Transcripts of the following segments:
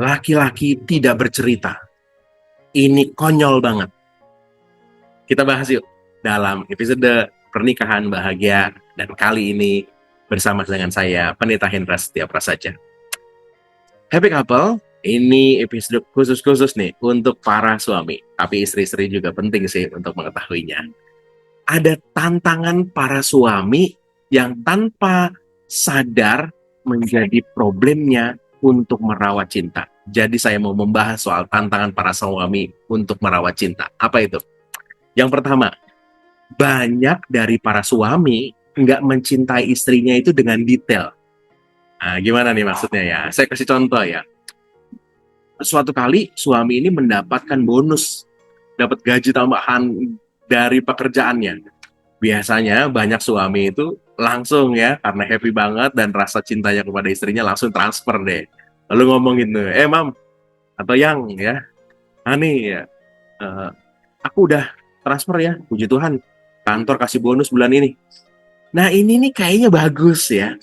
laki-laki tidak bercerita. Ini konyol banget. Kita bahas yuk dalam episode Pernikahan Bahagia, dan kali ini bersama dengan saya, Pendeta Hendra Setia Prasaja. Happy couple, ini episode khusus nih untuk para suami, tapi istri-istri juga penting sih untuk mengetahuinya. Ada tantangan para suami yang tanpa sadar menjadi problemnya untuk merawat cinta. Jadi saya mau membahas soal tantangan para suami untuk merawat cinta. Apa itu? Yang pertama, banyak dari para suami nggak mencintai istrinya itu dengan detail. Nah, gimana nih maksudnya ya? Saya kasih contoh ya. Suatu kali suami ini mendapatkan bonus, dapat gaji tambahan dari pekerjaannya. Biasanya banyak suami itu langsung ya, karena happy banget dan rasa cintanya kepada istrinya langsung transfer deh. Lalu ngomong gitu, mam atau yang ya, nih ya, aku udah transfer ya, puji Tuhan, kantor kasih bonus bulan ini. Nah ini nih kayaknya bagus ya.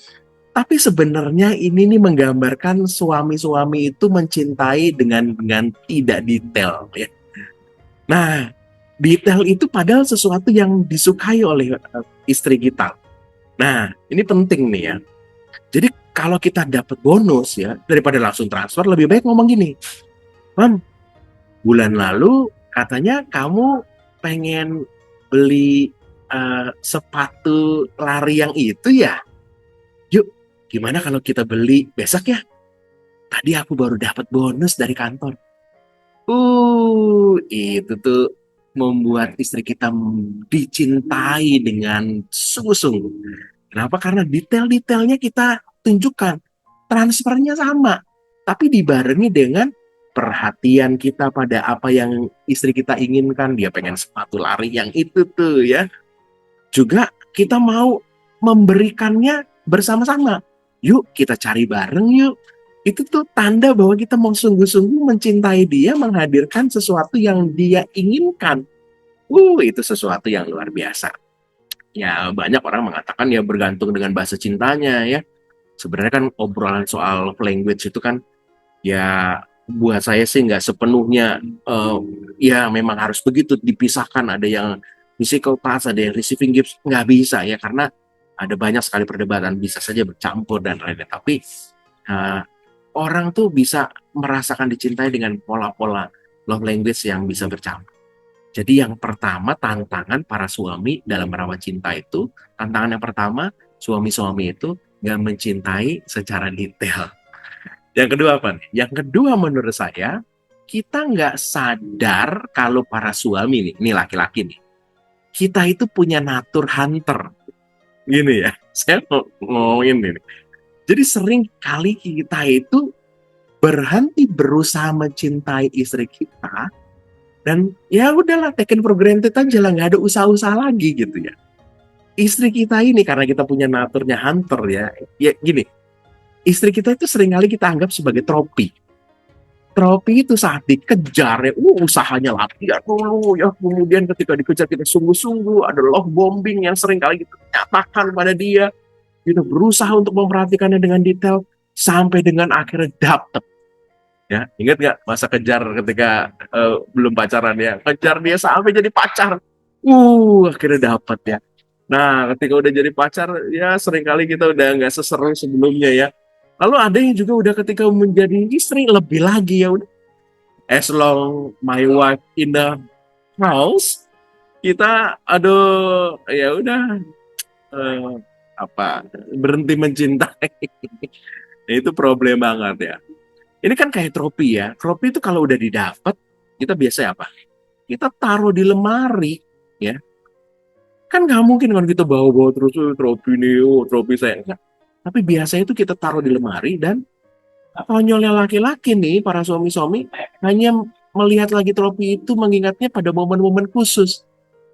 Tapi sebenarnya ini nih menggambarkan suami-suami itu mencintai dengan tidak detail ya. Nah, detail itu padahal sesuatu yang disukai oleh istri kita. Nah, ini penting nih ya. Jadi kalau kita dapat bonus ya, daripada langsung transfer, lebih baik ngomong gini, Mam, bulan lalu katanya kamu pengen beli sepatu lari yang itu ya? Yuk, gimana kalau kita beli besok ya? Tadi aku baru dapat bonus dari kantor. Itu tuh membuat istri kita dicintai dengan sungguh-sungguh. Kenapa? Karena detail-detailnya kita tunjukkan. Transfernya sama, tapi dibarengi dengan perhatian kita pada apa yang istri kita inginkan. Dia pengen sepatu lari yang itu tuh ya. Juga kita mau memberikannya bersama-sama. Yuk kita cari bareng yuk. Itu tuh tanda bahwa kita mau sungguh-sungguh mencintai dia, menghadirkan sesuatu yang dia inginkan. Itu sesuatu yang luar biasa. Ya banyak orang mengatakan ya bergantung dengan bahasa cintanya ya. Sebenarnya kan obrolan soal language itu kan ya buat saya sih nggak sepenuhnya ya memang harus begitu dipisahkan. Ada yang physical touch, ada yang receiving gifts, nggak bisa ya, karena ada banyak sekali perdebatan, bisa saja bercampur dan lain-lain. Tapi uh, orang tuh bisa merasakan dicintai dengan pola-pola love language yang bisa bercampur. Jadi yang pertama, tantangan para suami dalam merawat cinta itu, tantangan yang pertama, suami-suami itu nggak mencintai secara detail. Yang kedua apa nih? Yang kedua menurut saya, kita nggak sadar kalau para suami nih, ini laki-laki nih, kita itu punya natur hunter. Gini ya, saya mau ngomongin ini. Jadi sering kali kita itu berhenti berusaha mencintai istri kita, dan ya udahlah, taken for granted aja lah, nggak ada usaha-usaha lagi gitu ya. Istri kita ini karena kita punya naturnya hunter ya gini, istri kita itu seringkali kita anggap sebagai tropi. Tropi itu saat dikejar ya, usahanya latihan dulu ya, kemudian ketika dikejar kita sungguh-sungguh, ada love bombing yang seringkali kita nyatakan pada dia, kita berusaha untuk memperhatikannya dengan detail, sampai dengan akhirnya dapet. Ya, ingat nggak masa kejar ketika belum pacaran ya? Kejar dia sampai jadi pacar. Akhirnya dapat ya. Nah, ketika udah jadi pacar, ya seringkali kita udah nggak seseru sebelumnya ya. Lalu ada yang juga udah ketika menjadi istri lebih lagi ya udah. As long my wife in the house, kita aduh ya udah eh, apa berhenti mencintai. Itu problem banget ya. Ini kan kayak tropi ya. Tropi itu kalau udah didapat, kita biasa apa? Kita taruh di lemari, ya. Kan nggak mungkin kan kita bawa-bawa terus tropi nih, tropi saya. Enggak. Tapi biasanya itu kita taruh di lemari, dan konyolnya laki-laki nih, para suami-suami hanya melihat lagi tropi itu, mengingatnya pada momen-momen khusus.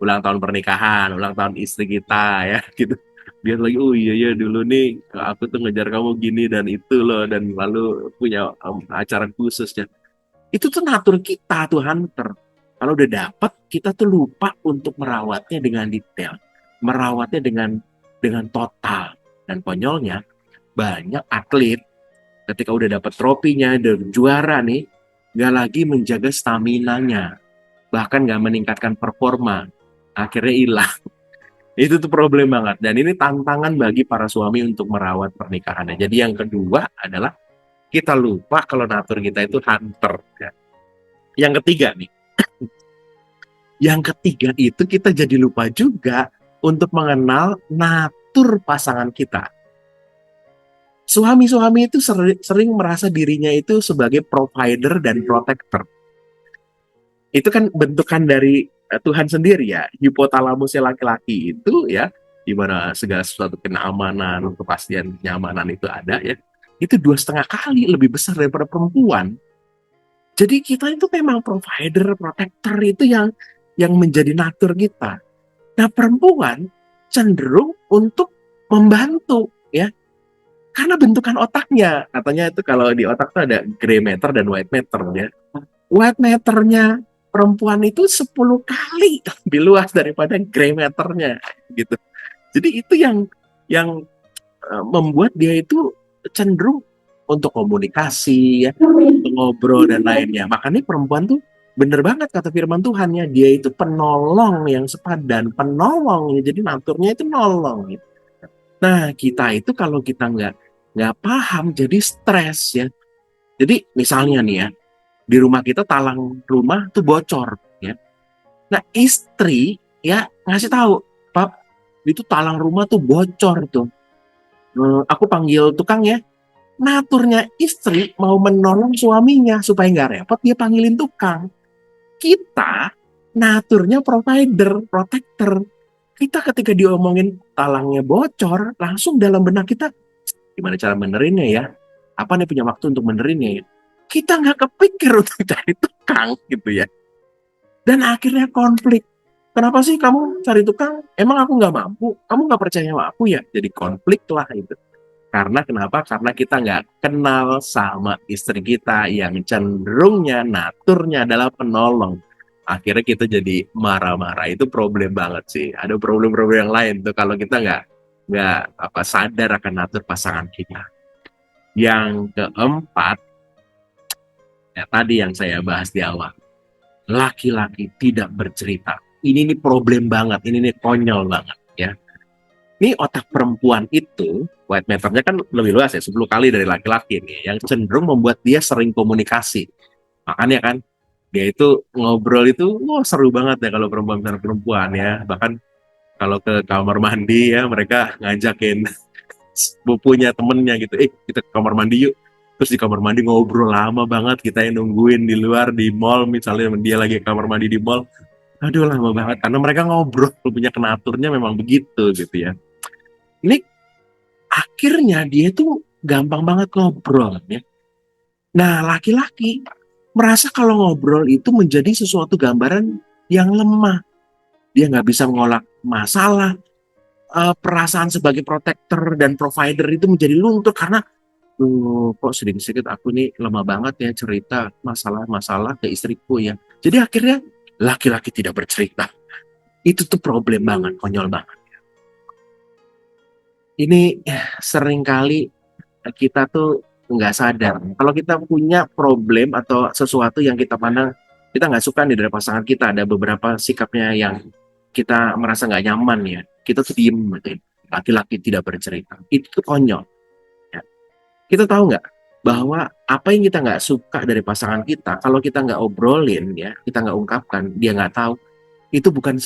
Ulang tahun pernikahan, ulang tahun istri kita ya, gitu. Biar lagi, oh iya ya dulu nih aku tuh ngejar kamu gini dan itu loh, dan lalu punya acara khususnya. Itu tuh natur kita tuh hunter. Kalau udah dapet, kita tuh lupa untuk merawatnya dengan detail, merawatnya dengan total. Dan konyolnya banyak atlet ketika udah dapat tropinya, udah juara nih, nggak lagi menjaga staminanya, bahkan nggak meningkatkan performa, akhirnya hilang. Itu tuh problem banget. Dan ini tantangan bagi para suami untuk merawat pernikahannya. Jadi yang kedua adalah kita lupa kalau natur kita itu hunter. Ya. Yang ketiga nih, yang ketiga itu kita jadi lupa juga untuk mengenal natur pasangan kita. Suami-suami itu sering merasa dirinya itu sebagai provider dan protector. Itu kan bentukan dari Tuhan sendiri ya. Hipotalamusnya laki-laki itu ya, di mana segala sesuatu keamanan, kepastian, kenyamanan itu ada ya. Itu 2,5 kali lebih besar daripada perempuan. Jadi kita itu memang provider, protector itu yang menjadi natur kita. Nah perempuan cenderung untuk membantu ya, karena bentukan otaknya. Katanya itu kalau di otak tuh ada gray matter dan white matter ya. White matternya perempuan itu 10 kali lebih luas daripada gray matternya gitu. Jadi itu yang membuat dia itu cenderung untuk komunikasi ya, untuk ngobrol dan lainnya. Makanya perempuan tuh bener banget kata firman Tuhan ya, dia itu penolong yang sepadan, penolong ya, jadi naturnya itu nolong gitu. Nah kita itu kalau kita nggak paham jadi stres ya. Jadi misalnya nih ya, di rumah kita talang rumah tuh bocor ya. Nah istri ya ngasih tahu, Pap, itu talang rumah tuh bocor tuh. Aku panggil tukang ya. Naturnya istri mau menolong suaminya supaya nggak repot, dia panggilin tukang. Kita naturnya provider, protector. Kita ketika diomongin talangnya bocor, langsung dalam benak kita, gimana cara benerinnya ya? Apa nih punya waktu untuk benerinnya ya? Kita nggak kepikir untuk cari tukang gitu ya. Dan akhirnya konflik. Kenapa sih kamu cari tukang? Emang aku nggak mampu? Kamu nggak percaya sama aku ya? Jadi konflik lah itu. Karena kenapa? Karena kita nggak kenal sama istri kita yang cenderungnya, naturnya adalah penolong. Akhirnya kita jadi marah-marah. Itu problem banget sih. Ada problem-problem yang lain tuh kalau kita nggak sadar akan natur pasangan kita. Yang keempat, ya tadi yang saya bahas di awal, laki-laki tidak bercerita. Ini nih problem banget, ini nih konyol banget ya. Ini otak perempuan itu, white matternya kan lebih luas ya, 10 kali dari laki-laki nih, yang cenderung membuat dia sering komunikasi. Makanya kan, dia itu ngobrol itu, wah seru banget ya kalau perempuan ya. Bahkan kalau ke kamar mandi ya, mereka ngajakin sepupunya temennya gitu, kita ke kamar mandi yuk. Terus di kamar mandi ngobrol lama banget, kita yang nungguin di luar, di mall, misalnya dia lagi ke kamar mandi di mall. Aduh lama banget, karena mereka ngobrol, punya kenaturnya memang begitu gitu ya. Ini akhirnya dia tuh gampang banget ngobrol ya. Nah, laki-laki merasa kalau ngobrol itu menjadi sesuatu gambaran yang lemah. Dia nggak bisa mengolah masalah, perasaan sebagai protector dan provider itu menjadi luntur karena kok sedikit-sedikit aku nih lemah banget ya cerita masalah-masalah ke istriku ya. Jadi akhirnya laki-laki tidak bercerita. Itu tuh problem banget, konyol banget. Ini seringkali kita tuh nggak sadar. Kalau kita punya problem atau sesuatu yang kita pandang kita nggak suka nih dari pasangan kita, ada beberapa sikapnya yang kita merasa nggak nyaman ya. Kita tuh diem, gitu. Laki-laki tidak bercerita. Itu tuh konyol. Ya. Kita tahu nggak bahwa apa yang kita nggak suka dari pasangan kita, kalau kita nggak obrolin ya, kita nggak ungkapkan, dia nggak tahu. Itu bukan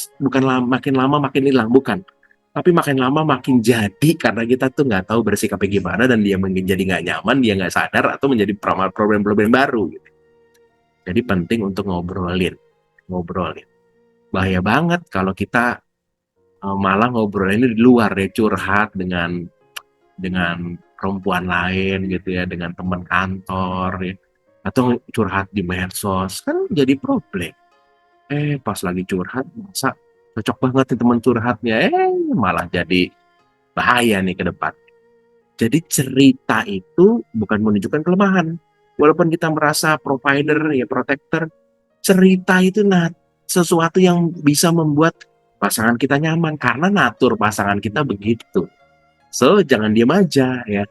makin lama makin hilang, bukan, tapi makin lama makin jadi karena kita tuh nggak tahu bersikapnya gimana dan dia mungkin jadi nggak nyaman, dia nggak sadar atau menjadi problem-problem baru gitu. Jadi penting untuk ngobrolin. Bahaya banget kalau kita malah ngobrolin di luar ya, curhat dengan perempuan lain gitu ya, dengan teman kantor ya, atau curhat di medsos kan jadi problem. Pas lagi curhat masa cocok banget nih teman curhatnya, malah jadi bahaya nih ke depan. Jadi cerita itu bukan menunjukkan kelemahan. Walaupun kita merasa provider, ya protector, cerita itu sesuatu yang bisa membuat pasangan kita nyaman karena natur pasangan kita begitu. So, jangan diam aja ya.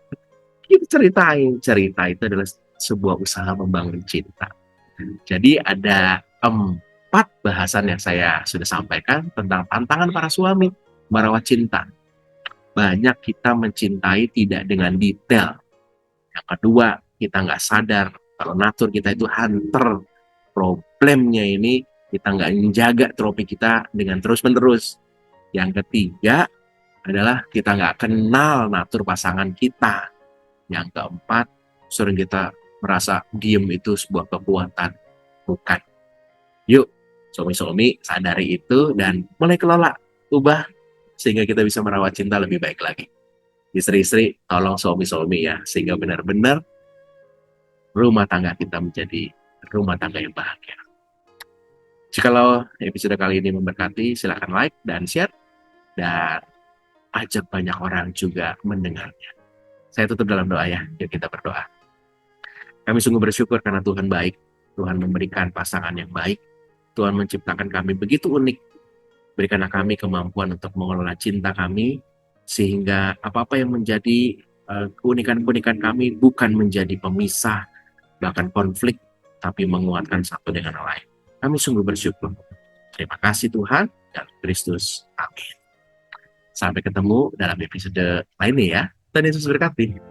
Kita ceritain, cerita itu adalah sebuah usaha membangun cinta. Jadi ada 4 bahasan yang saya sudah sampaikan tentang tantangan para suami merawat cinta. Banyak kita mencintai tidak dengan detail. Yang kedua, kita nggak sadar kalau natur kita itu hunter. Problemnya ini kita nggak menjaga trofi kita dengan terus-menerus. Yang ketiga adalah kita nggak kenal natur pasangan kita. Yang keempat, sering kita merasa diem itu sebuah kekuatan. Bukan. Yuk, suami-suami sadari itu dan mulai kelola, ubah, sehingga kita bisa merawat cinta lebih baik lagi. Istri-istri, tolong suami-suami ya, sehingga benar-benar rumah tangga kita menjadi rumah tangga yang bahagia. Jikalau episode kali ini memberkati, silakan like dan share, dan ajak banyak orang juga mendengarnya. Saya tutup dalam doa ya, yuk kita berdoa. Kami sungguh bersyukur karena Tuhan baik, Tuhan memberikan pasangan yang baik, Tuhan menciptakan kami begitu unik. Berikanlah kami kemampuan untuk mengelola cinta kami, sehingga apa-apa yang menjadi keunikan-keunikan kami bukan menjadi pemisah, bahkan konflik, tapi menguatkan satu dengan lain. Kami sungguh bersyukur. Terima kasih Tuhan dan Kristus. Amin. Sampai ketemu dalam episode lainnya ya. Dan Yesus berkati.